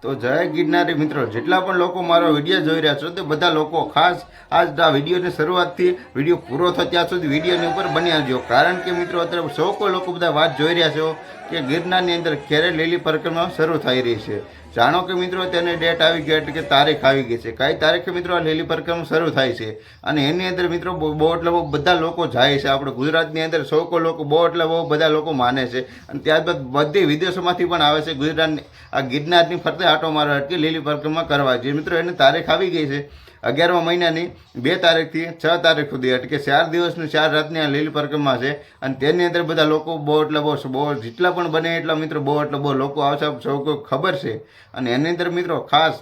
તો જય ગિરનારી મિત્રો, જેટલા પણ લોકો મારો વિડીયો જોઈ રહ્યા છો તે બધા લોકો ખાસ આજ આ વિડીયોની શરૂઆતથી વિડીયો પૂરો થાય ત્યાં સુધી વિડીયોની ઉપર બન્યા રહેજો. કારણ કે મિત્રો અત્યારે સૌ કોઈ લોકો બધા વાત જોઈ રહ્યા છો કે ગિરનારની અંદર ક્યારે લીલી પરિક્રમા શરૂ થઈ રહી છે. જાણો કે મિત્રો તેની ડેટ આવી ગઈ એટલે કે તારીખ આવી ગઈ છે. કઈ તારીખે મિત્રો આ લીલી પરિક્રમા શરૂ થાય છે અને એની અંદર મિત્રો બહુ એટલે બહુ બધા લોકો જાય છે. આપણે ગુજરાતની અંદર સૌ કોઈ લોકો બહુ એટલે બહુ બધા લોકો માને છે અને ત્યારબાદ બધી વિદેશોમાંથી પણ આવે છે ગુજરાતની આ ગિરનારની ફરતે આટો મારવા એટલે લીલી પરિક્રમા કરવા. જે મિત્રો એની તારીખ આવી ગઈ છે 11મા મહિનાની 2 તારીખથી 6 તારીખ સુધી, એટલે કે 4 દિવસની 4 રાતની આ લીલી પરિક્રમા છે. અને તેની અંદર બધા લોકો બહુ એટલે બહુ જેટલા પણ બને એટલા મિત્રો બહુ એટલે બહુ લોકો આવશે, સૌ કોઈ ખબર છે. અને એની અંદર મિત્રો ખાસ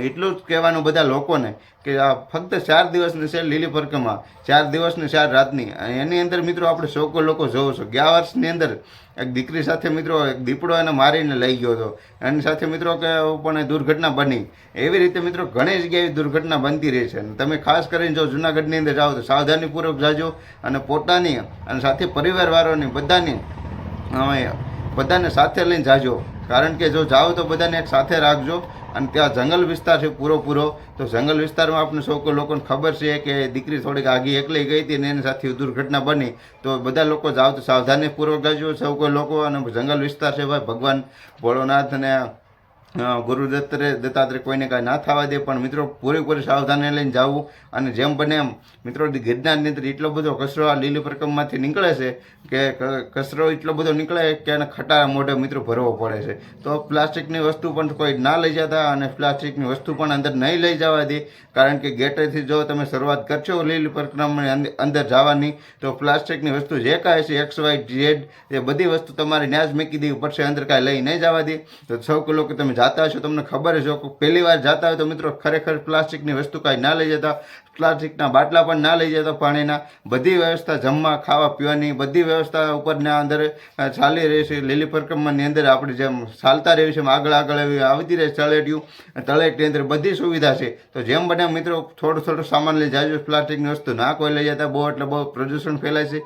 એટલું જ કહેવાનું બધા લોકોને કે આ ફક્ત 4 દિવસની છે લીલી પરિક્રમા, 4 દિવસની 4 રાતની. અને એની અંદર મિત્રો આપણે સૌ કોઈ લોકો જોવો છો. ગયા વર્ષની અંદર એક દીકરી સાથે મિત્રો એક દીપડો એને મારીને લઈ ગયો હતો. એની સાથે મિત્રો કે પણ દુર્ઘટના બની. એવી રીતે મિત્રો ઘણી જગ્યાએ દુર્ઘટના બનતી રહે છે. અને તમે ખાસ કરીને જો જૂનાગઢની અંદર જાઓ તો સાવધાનીપૂર્વક જાજો અને પોતાની અને સાથે પરિવારવાળાની બધાને સાથે લઈને જાજો. કારણ કે જો જાઓ તો બધાને એક સાથે રાખજો. અને ત્યાં જંગલ વિસ્તાર છે પૂરો, તો જંગલ વિસ્તારમાં આપણે સૌ કોઈ લોકોને ખબર છે કે દીકરી થોડીક આગી એકલી ગઈ હતી અને એની સાથે દુર્ઘટના બની. તો બધા લોકો જાઓ તો સાવધાનીપૂર્વક જાજો સૌ કોઈ લોકો. અને જંગલ વિસ્તાર છે ભાઈ, ભગવાન ભોળોનાથ અને ગુરુ દત્તાત્રેય કોઈને કાંઈ ના થવા દે. પણ મિત્રો પૂરેપૂરી સાવધાની લઈને જવું. અને જેમ બને એમ મિત્રો ગિરનારની અંદર એટલો બધો કચરો આ લીલી પરિક્રમામાંથી નીકળે છે કે કચરો એટલો બધો નીકળે કે એને ખટારા મોઢે મિત્રો ભરવો પડે છે. તો પ્લાસ્ટિકની વસ્તુ પણ કોઈ ના લઈ જતા અને પ્લાસ્ટિકની વસ્તુ પણ અંદર નહીં લઈ જવા દે. કારણ કે ગેટેથી જો તમે શરૂઆત કરશો લીલી પરિક્રમાની અંદર જવાની તો પ્લાસ્ટિકની વસ્તુ જે કાંઈ છે XYZ એ બધી વસ્તુ તમારે ન્યાજ મૂકી દેવી પડશે, અંદર કાંઈ લઈ નહીં જવા દે. તો સૌ લોકો તમે જાતા હશો તમને ખબર હશે, પહેલી વાર જાતા હોય તો મિત્રો ખરેખર પ્લાસ્ટિકની વસ્તુ કાંઈ ના લઈ જતા, પ્લાસ્ટિકના બાટલા પણ ના લઈ જતા, પાણીના બધી વ્યવસ્થા જમવા ખાવા પીવાની બધી વ્યવસ્થા ઉપરના અંદર ચાલી રહી છે. લીલી પરિક્રમાની અંદર આપણે જેમ ચાલતા રહ્યું છે આગળ આવતી રહે તળેટીની અંદર બધી સુવિધા છે. તો જેમ બને મિત્રો થોડું સામાન લઈ જાજો, પ્લાસ્ટિકની વસ્તુ ના કોઈ લઈ જતા. બહુ એટલે બહુ પ્રદૂષણ ફેલાય છે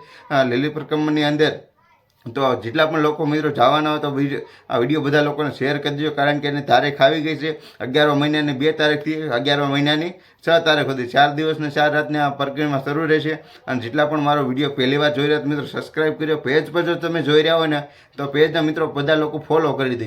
લીલી પરિક્રમાની અંદર. તો જેટલા પણ લોકો મિત્રો જવાના હોય તો આ વિડીયો બધા લોકોને શેર કરી દેજો. કારણ કે એની તારીખ આવી ગઈ છે 11મા મહિનાની 2 તારીખથી 11મા મહિનાની 6 તારીખ સુધી 4 દિવસને 4 રાતની આ પરિક્રમા શરૂ રહેશે. અને જેટલા પણ મારો વિડીયો પહેલી વાર જોઈ રહ્યા મિત્રો સબસ્ક્રાઈબ કર્યો. પેજ પર જો તમે જોઈ રહ્યા હોય ને તો પેજના મિત્રો બધા લોકો ફોલો કરી દેજો.